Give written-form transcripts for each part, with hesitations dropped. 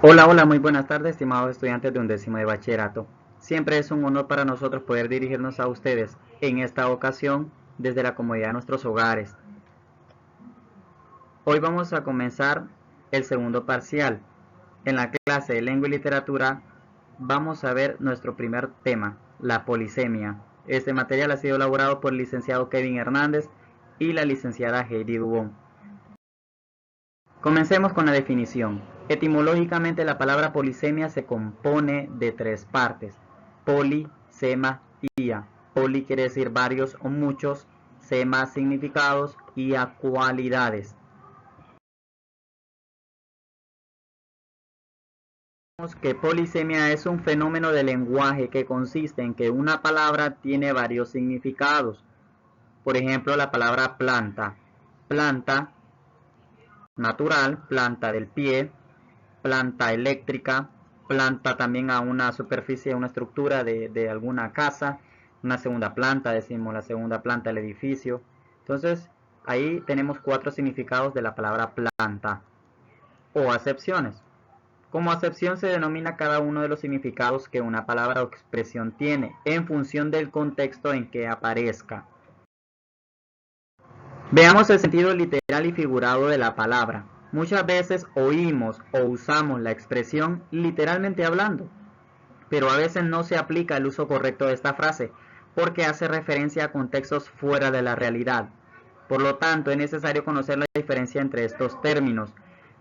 Hola, muy buenas tardes, estimados estudiantes de 11º de bachillerato. Siempre es un honor para nosotros poder dirigirnos a ustedes, en esta ocasión, desde la comodidad de nuestros hogares. Hoy vamos a comenzar el segundo parcial. En la clase de lengua y literatura vamos a ver nuestro primer tema, la polisemia. Este material ha sido elaborado por el licenciado Kevin Hernández y la licenciada Heidi Dubón. Comencemos con la definición. Etimológicamente la palabra polisemia se compone de tres partes: poli, sema, ia. Poli quiere decir varios o muchos, sema significados, ia cualidades. Que polisemia es un fenómeno de lenguaje que consiste en que una palabra tiene varios significados. Por ejemplo, la palabra planta. Planta natural, planta del pie, planta eléctrica, planta también a una superficie, a una estructura de alguna casa, una segunda planta, decimos la segunda planta del edificio. Entonces, ahí tenemos 4 significados de la palabra planta o acepciones. Como acepción se denomina cada uno de los significados que una palabra o expresión tiene en función del contexto en que aparezca. Veamos el sentido literal y figurado de la palabra. Muchas veces oímos o usamos la expresión literalmente hablando, pero a veces no se aplica el uso correcto de esta frase porque hace referencia a contextos fuera de la realidad. Por lo tanto, es necesario conocer la diferencia entre estos términos.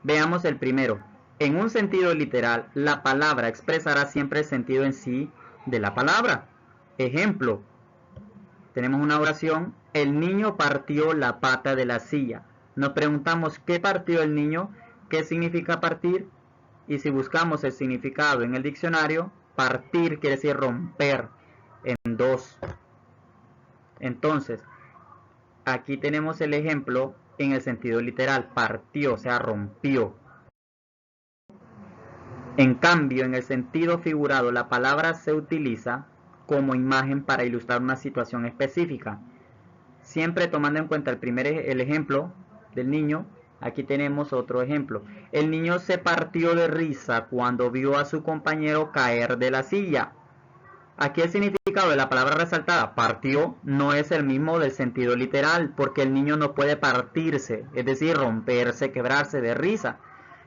Veamos el primero. En un sentido literal, la palabra expresará siempre el sentido en sí de la palabra. Ejemplo, tenemos una oración: el niño partió la pata de la silla. Nos preguntamos, ¿qué partió el niño? ¿Qué significa partir? Y si buscamos el significado en el diccionario, partir quiere decir romper en dos. Entonces, aquí tenemos el ejemplo en el sentido literal: partió, o sea, rompió. En cambio, en el sentido figurado, la palabra se utiliza como imagen para ilustrar una situación específica. Siempre tomando en cuenta el ejemplo del niño, aquí tenemos otro ejemplo. El niño se partió de risa cuando vio a su compañero caer de la silla. Aquí el significado de la palabra resaltada, partió, no es el mismo del sentido literal, porque el niño no puede partirse, es decir, romperse, quebrarse de risa.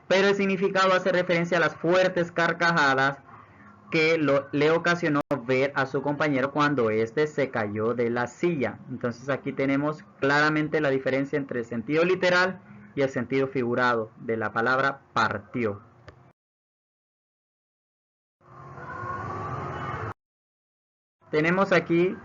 Pero el significado hace referencia a las fuertes carcajadas que le ocasionó ver a su compañero cuando éste se cayó de la silla. Entonces aquí tenemos claramente la diferencia entre el sentido literal y el sentido figurado de la palabra partió. Tenemos aquí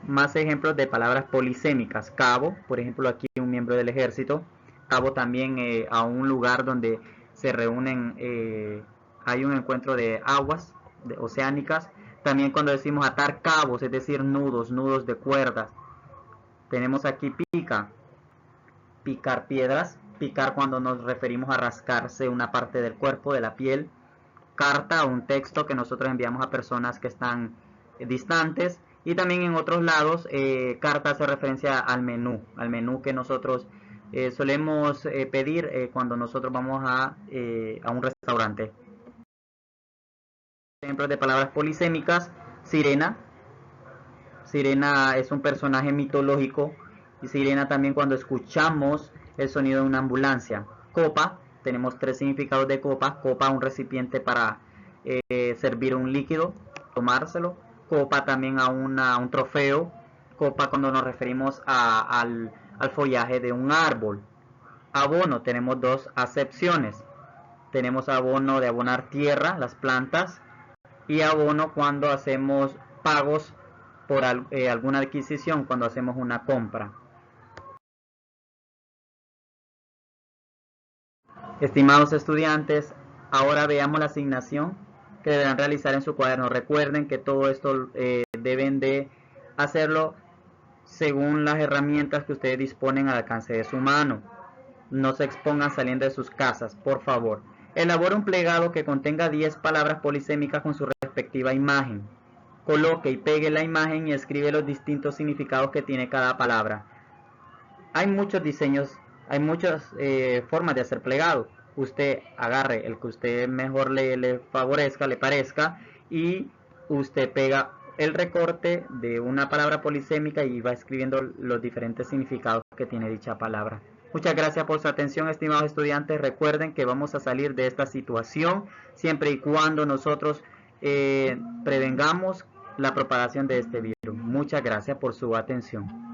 más ejemplos de palabras polisémicas. Cabo, por ejemplo, aquí un miembro del ejército. Cabo también a un lugar donde se reúnen, hay un encuentro de aguas oceánicas. También cuando decimos atar cabos, es decir, nudos de cuerdas. Tenemos aquí pica, picar piedras, picar cuando nos referimos a rascarse una parte del cuerpo, de la piel. Carta, un texto que nosotros enviamos a personas que están distantes. Y también en otros lados, carta hace referencia al menú que nosotros solemos pedir cuando nosotros vamos a un restaurante. Ejemplos de palabras polisémicas: sirena. Sirena es un personaje mitológico, y sirena también cuando escuchamos el sonido de una ambulancia. Copa, tenemos 3 significados de copa. Copa, un recipiente para servir un líquido, tomárselo. Copa también a un trofeo. Copa cuando nos referimos al follaje de un árbol. Abono, tenemos 2 acepciones. Tenemos abono de abonar tierra, las plantas, y abono cuando hacemos pagos por alguna adquisición, cuando hacemos una compra. Estimados estudiantes, ahora veamos la asignación que deberán realizar en su cuaderno. Recuerden que todo esto deben de hacerlo según las herramientas que ustedes disponen al alcance de su mano. No se expongan saliendo de sus casas, por favor. Elabora un plegado que contenga 10 palabras polisémicas con su respectiva imagen. Coloque y pegue la imagen y escribe los distintos significados que tiene cada palabra. Hay muchos diseños, hay muchas formas de hacer plegado. usted agarre el que usted mejor le favorezca, le parezca, y usted pega el recorte de una palabra polisémica y va escribiendo los diferentes significados que tiene dicha palabra. Muchas gracias por su atención, estimados estudiantes. Recuerden que vamos a salir de esta situación siempre y cuando nosotros prevengamos la propagación de este virus. Muchas gracias por su atención.